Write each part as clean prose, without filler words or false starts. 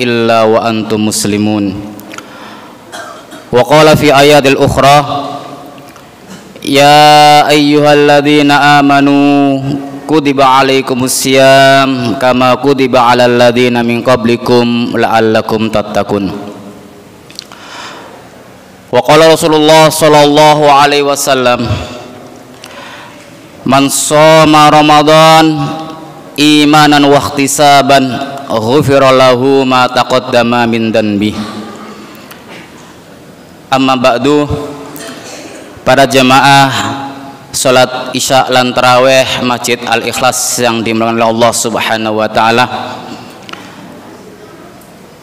illa wa antum muslimun. Wa qala fi ayatil ukhra ya ayyuhalladzina amanu kutiba alaikumus syiyam kama kutiba alal ladzina min qablikum la'allakum tattaqun. Wa qala Rasulullah sallallahu alaihi wasallam man shoma Ramadan imanan wa ihtisaban ghufira lahu ma taqaddama min dhanbi. Amma ba'du, para jamaah salat Isya lan tarawih Masjid Al-Ikhlas yang dimuliakan oleh Allah Subhanahu wa taala.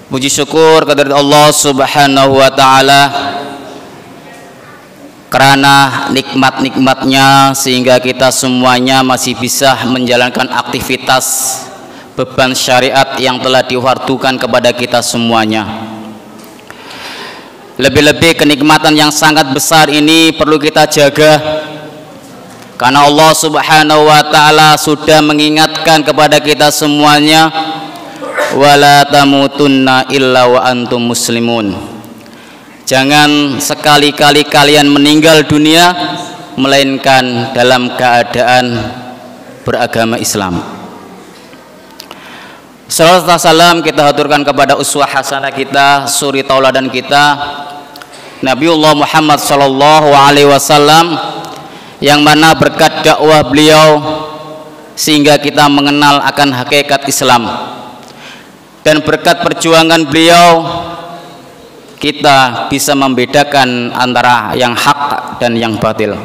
Puji syukur kehadirat Allah Subhanahu wa taala karena nikmat-nikmatnya sehingga kita semuanya masih bisa menjalankan aktivitas beban syariat yang telah diwardukan kepada kita semuanya. Lebih-lebih kenikmatan yang sangat besar ini perlu kita jaga, karena Allah Subhanahu wa taala sudah mengingatkan kepada kita semuanya, wala tamutunna illa wa antum muslimun. Jangan sekali-kali kalian meninggal dunia melainkan dalam keadaan beragama Islam. Salawat salam kita haturkan kepada uswah hasanah kita, suri tauladan kita, Nabiullah Muhammad sallallahu alaihi wasallam, yang mana berkat dakwah beliau sehingga kita mengenal akan hakikat Islam, dan berkat perjuangan beliau kita bisa membedakan antara yang hak dan yang batil.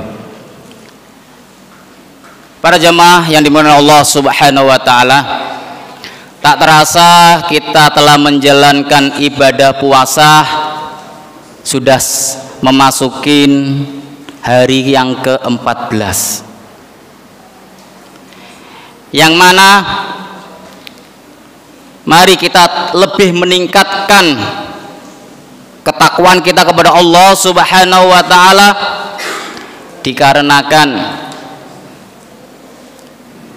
Para jamaah yang dimuliakan Allah Subhanahu wa taala, tak terasa kita telah menjalankan ibadah puasa sudah memasuki hari yang ke-14, yang mana mari kita lebih meningkatkan ketakwaan kita kepada Allah Subhanahu wa taala, dikarenakan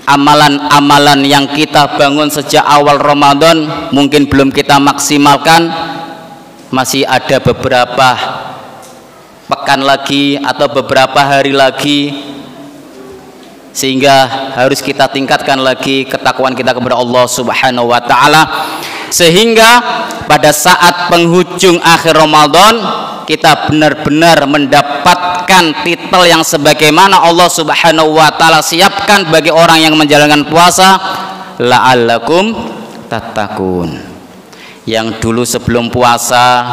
amalan-amalan yang kita bangun sejak awal Ramadan mungkin belum kita maksimalkan. Masih ada beberapa pekan lagi atau beberapa hari lagi, sehingga harus kita tingkatkan lagi ketakwaan kita kepada Allah Subhanahu wa taala, sehingga pada saat penghujung akhir Ramadan kita benar-benar mendapatkan titel yang sebagaimana Allah Subhanahu wa taala siapkan bagi orang yang menjalankan puasa, la'allakum tattaqun. Yang dulu sebelum puasa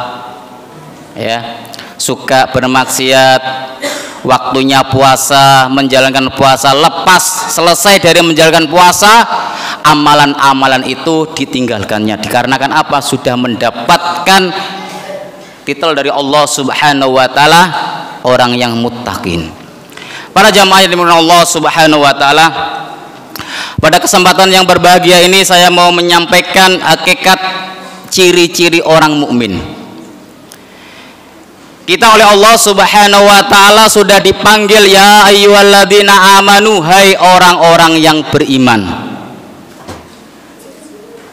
ya suka bermaksiat, waktunya puasa menjalankan puasa, lepas selesai dari menjalankan puasa amalan-amalan itu ditinggalkannya, dikarenakan apa? Sudah mendapatkan titel dari Allah Subhanahu wa taala orang yang muttaqin. Para jamaah yang dimuliakan Allah Subhanahu wa taala, pada kesempatan yang berbahagia ini saya mau menyampaikan hakikat ciri-ciri orang mukmin. Kita oleh Allah Subhanahu wa taala sudah dipanggil ya ayyuhalladzina amanu, hai orang-orang yang beriman.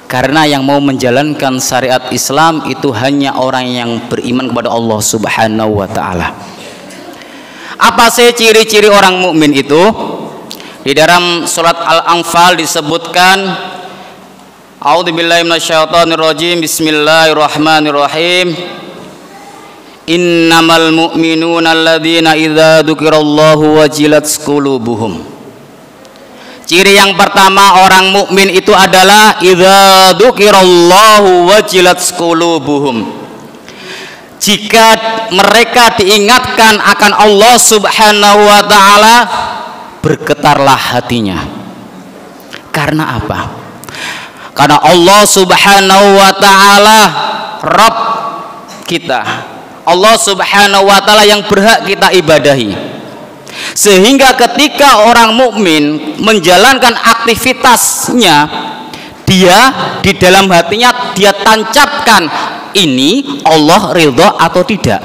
Karena yang mau menjalankan syariat Islam itu hanya orang yang beriman kepada Allah Subhanahu wa taala. Apa sih ciri-ciri orang mukmin itu? Di dalam surat Al-Anfal disebutkan, a'udzubillahi minasyaitonirrajim, bismillahirrahmanirrahim, innamal mu'minuna alladzina idza dzukirallahu wajilat qulubuhum. Ciri yang pertama orang mukmin itu adalah idza dzukirallahu wajilat qulubuhum. Jika mereka diingatkan akan Allah Subhanahu wa taala, bergetarlah hatinya. Karena apa? Karena Allah Subhanahu wa taala Rabb kita, Allah Subhanahu wa taala yang berhak kita ibadahi. Sehingga ketika orang mukmin menjalankan aktivitasnya, dia di dalam hatinya dia tancapkan ini Allah ridho atau tidak.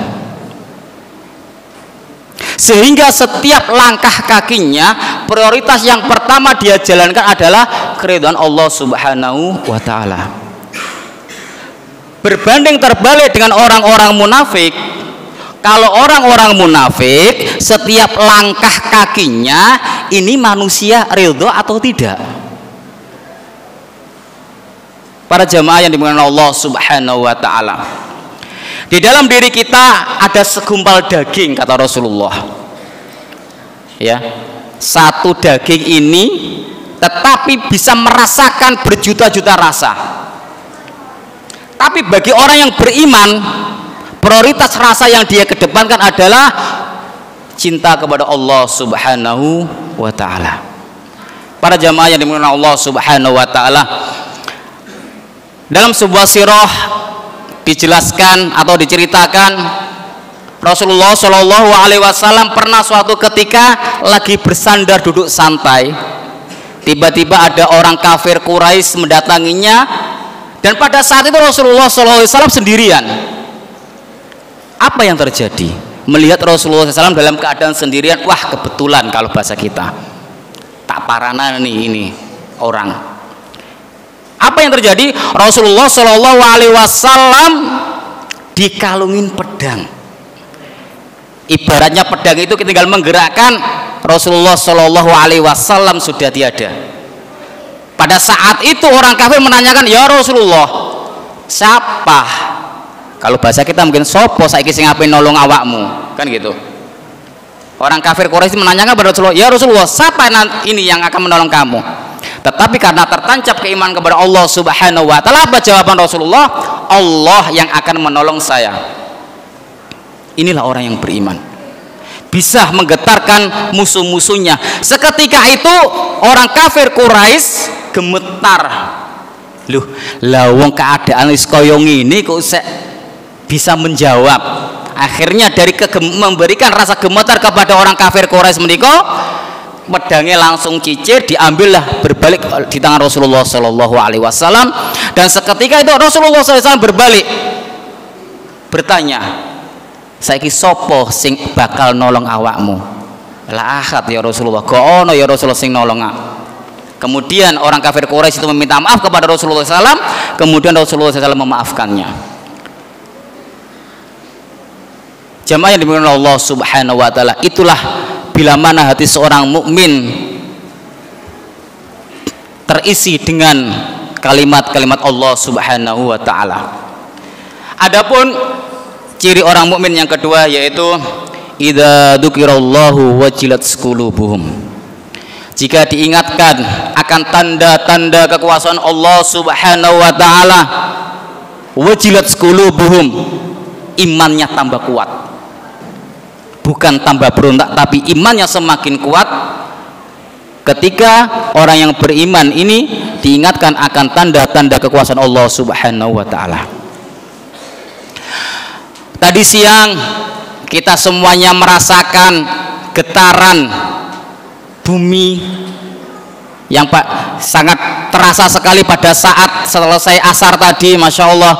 Sehingga setiap langkah kakinya prioritas yang pertama dia jalankan adalah keridhaan Allah Subhanahu wa taala. Berbanding terbalik dengan orang-orang munafik. Kalau orang-orang munafik, setiap langkah kakinya ini manusia ridho atau tidak? Para jamaah yang dimuliakan Allah Subhanahu wa taala. Di dalam diri kita ada segumpal daging, kata Rasulullah. Ya. Satu daging ini tetapi bisa merasakan berjuta-juta rasa. Tapi bagi orang yang beriman, prioritas rasa yang dia kedepankan adalah cinta kepada Allah Subhanahu wa taala. Para jamaah yang dimuliakan Allah Subhanahu wa taala, dalam sebuah sirah dijelaskan atau diceritakan Rasulullah Shallallahu alaihi wasallam pernah suatu ketika lagi bersandar duduk santai, tiba-tiba ada orang kafir Quraisy mendatanginya, dan pada saat itu Rasulullah Shallallahu alaihi wasallam sendirian. Apa yang terjadi? Melihat Rasulullah SAW dalam keadaan sendirian, wah kebetulan kalau bahasa kita, tak parana nih ini orang. Apa yang terjadi? Rasulullah Shallallahu alaihi wasallam dikalungin pedang. Ibaratnya pedang itu tinggal menggerakkan, Rasulullah Shallallahu alaihi wasallam sudah tiada. Pada saat itu orang kafir menanyakan, ya Rasulullah, siapa? Kalau bahasa kita mungkin sopo saiki sing ape nolong awakmu, kan gitu. Orang kafir Quraisy menanyakan kepada Rasulullah, ya Rasulullah, siapa ini yang akan menolong kamu? Tetapi karena tertancap keimanan kepada Allah Subhanahu wa taala, apa jawaban Rasulullah? Allah yang akan menolong saya. Inilah orang yang beriman, bisa menggetarkan musuh-musuhnya. Seketika itu orang kafir Quraisy gemetar. Loh, lawang keadaan wis kaya ngene kok bisa menjawab. Akhirnya dari memberikan rasa gemetar kepada orang kafir Quraisy menika, pedangnya langsung cicir, diambillah berbalik di tangan Rasulullah Shallallahu alaihi wasallam. Dan seketika itu Rasulullah SAW berbalik bertanya, saiki sopo sing bakal nolong awakmu? Lah ahad ya Rasulullah, kok ono ya Rasulullah sing nolong aku. Kemudian orang kafir Quraisy itu meminta maaf kepada Rasulullah SAW, kemudian Rasulullah SAW memaafkannya. Jamaah yang dimuliakan Allah Subhanahu wa taala, itulah bila mana hati seorang mukmin terisi dengan kalimat-kalimat Allah Subhanahu wa taala. Adapun ciri orang mukmin yang kedua yaitu idza dzukirallahu wajilat qulubuhum. Jika diingatkan akan tanda-tanda kekuasaan Allah Subhanahu wa taala, wajilat qulubuhum, imannya tambah kuat. Bukan tambah berontak, tapi imannya semakin kuat ketika orang yang beriman ini diingatkan akan tanda-tanda kekuasaan Allah Subhanahu wa taala. Tadi siang kita semuanya merasakan getaran bumi yang sangat terasa sekali pada saat selesai asar tadi, Masya Allah.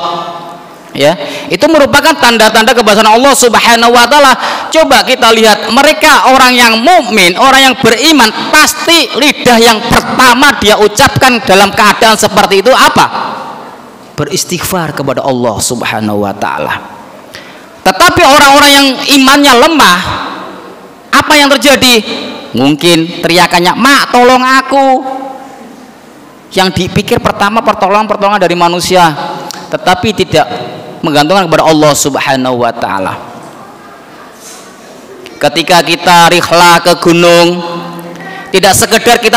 Ya, itu merupakan tanda-tanda kebesaran Allah Subhanahu wa taala. Coba kita lihat, mereka orang yang mukmin, orang yang beriman, pasti lidah yang pertama dia ucapkan dalam keadaan seperti itu apa? Beristighfar kepada Allah Subhanahu wa taala. Tetapi orang-orang yang imannya lemah, apa yang terjadi? Mungkin teriakannya, "Mak, tolong aku." Yang dipikir pertama pertolongan dari manusia, tetapi tidak menggantungkan kepada Allah Subhanahu wa taala. Ketika kita rihla ke gunung, tidak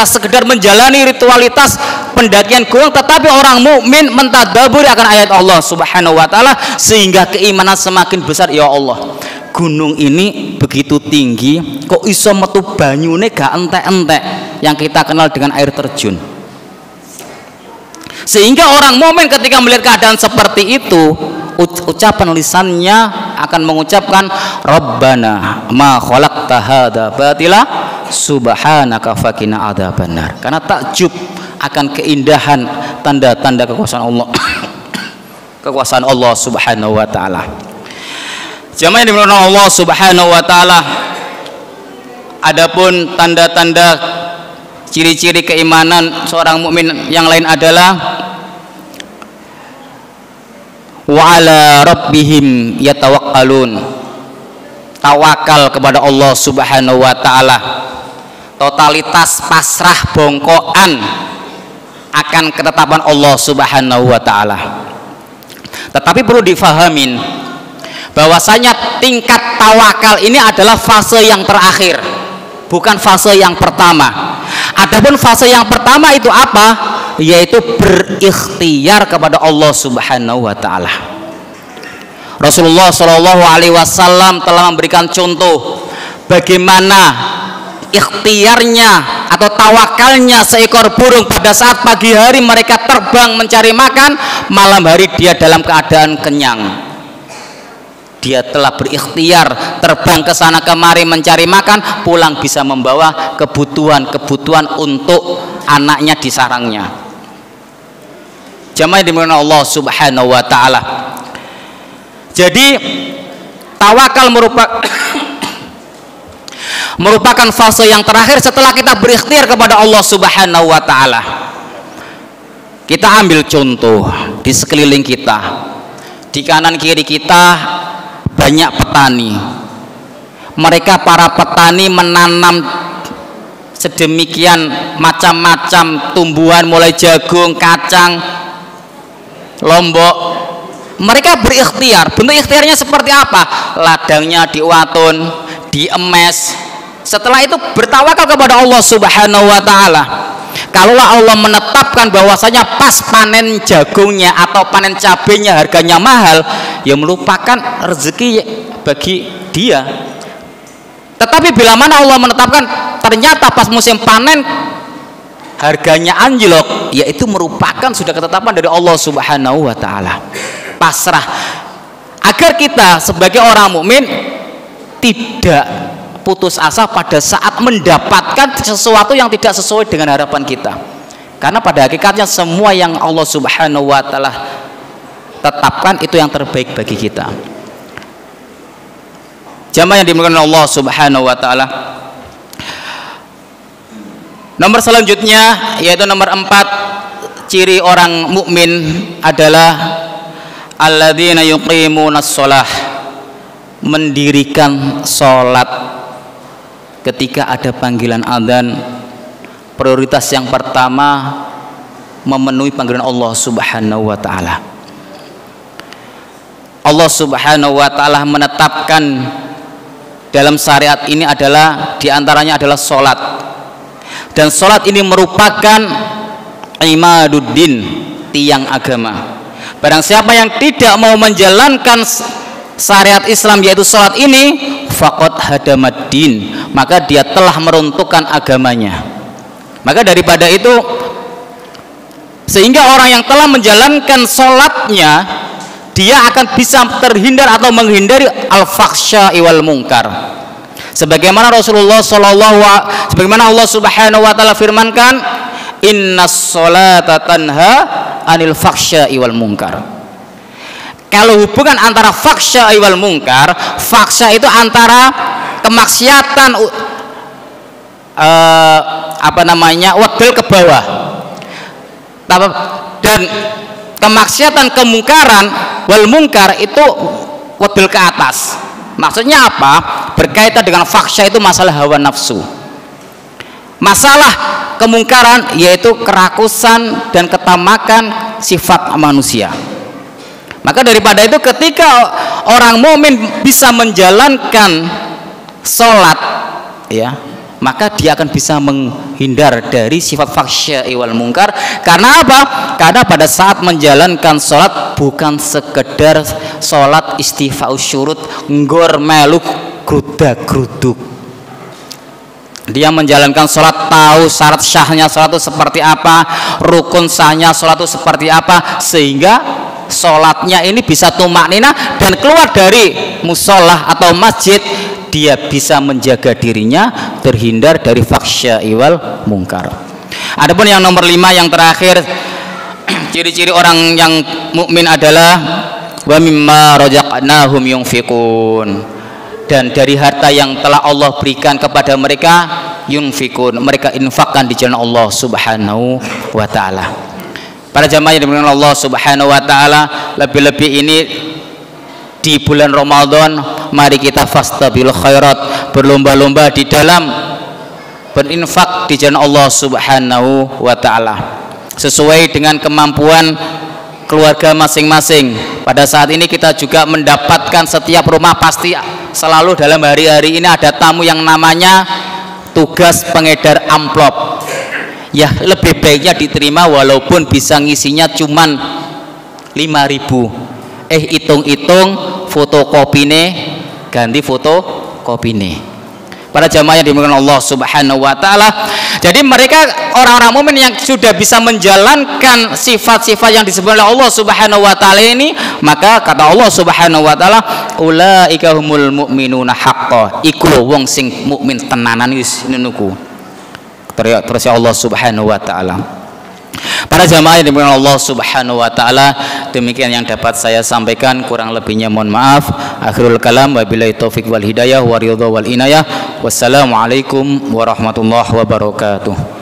sekedar menjalani ritualitas pendakian gunung, tetapi orang mukmin mentadabburi akan ayat Allah Subhanahu wa taala sehingga keimanan semakin besar. Ya Allah, gunung ini begitu tinggi, kok iso metu banyune gak entek-entek yang kita kenal dengan air terjun. Sehingga orang mukmin ketika melihat keadaan seperti itu, ucapan lisannya akan mengucapkan Rabbana ma khalaqta hadza batila subhanaka faqina adzabannar. Karena takjub akan keindahan tanda-tanda kekuasaan Allah kekuasaan Allah Subhanahu wa taala. Jamaah yang dimuliakan Allah Subhanahu wa taala, adapun tanda-tanda ciri-ciri keimanan seorang mukmin yang lain adalah wa ala rabbihim yatawakkalun. Tawakal kepada Allah Subhanahu wa taala, totalitas pasrah bongkoan akan ketetapan Allah Subhanahu wa taala. Tetapi perlu difahamin bahwasanya tingkat tawakal ini adalah fase yang terakhir, bukan fase yang pertama. Adapun fase yang pertama itu apa? Yaitu berikhtiar kepada Allah Subhanahu wa taala. Rasulullah Shallallahu alaihi wasallam telah memberikan contoh bagaimana ikhtiarnya atau tawakalnya seekor burung pada saat pagi hari mereka terbang mencari makan, malam hari dia dalam keadaan kenyang. Dia telah berikhtiar terbang ke sana kemari mencari makan, pulang bisa membawa kebutuhan untuk anaknya di sarangnya. Jamaah dimuliakan Allah Subhanahu wa taala. Jadi tawakal merupakan fase yang terakhir setelah kita berikhtiar kepada Allah Subhanahu wa taala. Kita ambil contoh di sekeliling kita. Di kanan kiri kita banyak petani. Mereka para petani menanam sedemikian macam-macam tumbuhan mulai jagung, kacang, lombok. Mereka berikhtiar. Bentuk ikhtiarnya seperti apa? Ladangnya diwatun, diemes. Setelah itu bertawakal kepada Allah Subhanahu wa taala. Kalaulah Allah menetapkan bahwasanya pas panen jagungnya atau panen cabenya harganya mahal, ya merupakan rezeki bagi dia. Tetapi bila mana Allah menetapkan ternyata pas musim panen harganya anjlok, yaitu merupakan sudah ketetapan dari Allah Subhanahu wa taala. Pasrah agar kita sebagai orang mukmin tidak putus asa pada saat mendapatkan sesuatu yang tidak sesuai dengan harapan kita, karena pada hakikatnya semua yang Allah Subhanahu wa taala tetapkan itu yang terbaik bagi kita. Jamaah yang dimuliakan Allah Subhanahu wa taala. Nomor selanjutnya yaitu nomor 4, ciri orang mukmin adalah alladzina yuqimunas shalah, mendirikan sholat ketika ada panggilan adzan. Prioritas yang pertama memenuhi panggilan Allah Subhanahu wa taala. Allah Subhanahu wa taala menetapkan dalam syariat ini adalah diantaranya adalah sholat, dan sholat ini merupakan imaduddin, tiang agama. Barang siapa yang tidak mau menjalankan syariat Islam yaitu sholat ini, faqad hadamaddin, maka dia telah meruntuhkan agamanya. Maka daripada itu, sehingga orang yang telah menjalankan sholatnya, dia akan bisa terhindar atau menghindari al-fakhsya'i wal munkar. Sebagaimana sebagaimana Allah Subhanahu wa taala firmankan, innas sholata tanha anil fakhsya'i wal munkar. Kalau hubungan antara fakhsya'i wal munkar, fakhsya itu antara kemaksiatan wadil ke bawah, dan kemaksiatan kemungkaran wal munkar itu wadil ke atas. Maksudnya apa? Berkaitan dengan fakhsya itu masalah hawa nafsu. Masalah kemungkaran yaitu kerakusan dan ketamakan sifat manusia. Maka daripada itu, ketika orang mukmin bisa menjalankan sholat, ya, maka dia akan bisa menghindar dari sifat fakhsya'i wal munkar. Karena apa? Karena pada saat menjalankan sholat bukan sekedar sholat istifa'us syurut, ngor meluk grudak-gruduk. Dia menjalankan sholat tahu syarat syahnya sholat itu seperti apa, rukun sahnya sholat itu seperti apa, sehingga sholatnya ini bisa tumakninah, dan keluar dari musolah atau masjid dia bisa menjaga dirinya terhindar dari fakhsya'i wal munkar. Adapun yang nomor 5 yang terakhir, ciri-ciri orang yang mukmin adalah wa mimma razaqnahum yunfiqun, dan dari harta yang telah Allah berikan kepada mereka yunfikun, mereka infakkan di jalan Allah Subhanahu wa taala. Para jamaah yang dimuliakan Allah Subhanahu wa taala, lebih-lebih ini di bulan Ramadan, mari kita fastabil khairat, berlomba-lomba di dalam berinfak di jalan Allah Subhanahu wa taala sesuai dengan kemampuan keluarga masing-masing. Pada saat ini kita juga mendapatkan setiap rumah pasti selalu dalam hari-hari ini ada tamu yang namanya tugas pengedar amplop. Ya, lebih baiknya diterima walaupun bisa ngisinya cuman 5.000. Hitung-hitung fotokopine ganti fotokopine. Para jamaah yang dimuliakan Allah Subhanahu wa taala. Jadi mereka orang-orang mukmin yang sudah bisa menjalankan sifat-sifat yang disebut oleh Allah Subhanahu wa taala ini, maka kata Allah Subhanahu wa taala, ulaika humul mu'minuna haqqan. Iku wong sing mukmin tenanan wis niku. Terus Allah Subhanahu wa taala. Para jamaah yang dimuliakan Allah Subhanahu wa taala, demikian yang dapat saya sampaikan, kurang lebihnya mohon maaf. Akhirul kalam, wabillahi taufik wal hidayah wa ridha wal inayah. Wassalamualaikum warahmatullahi wabarakatuh.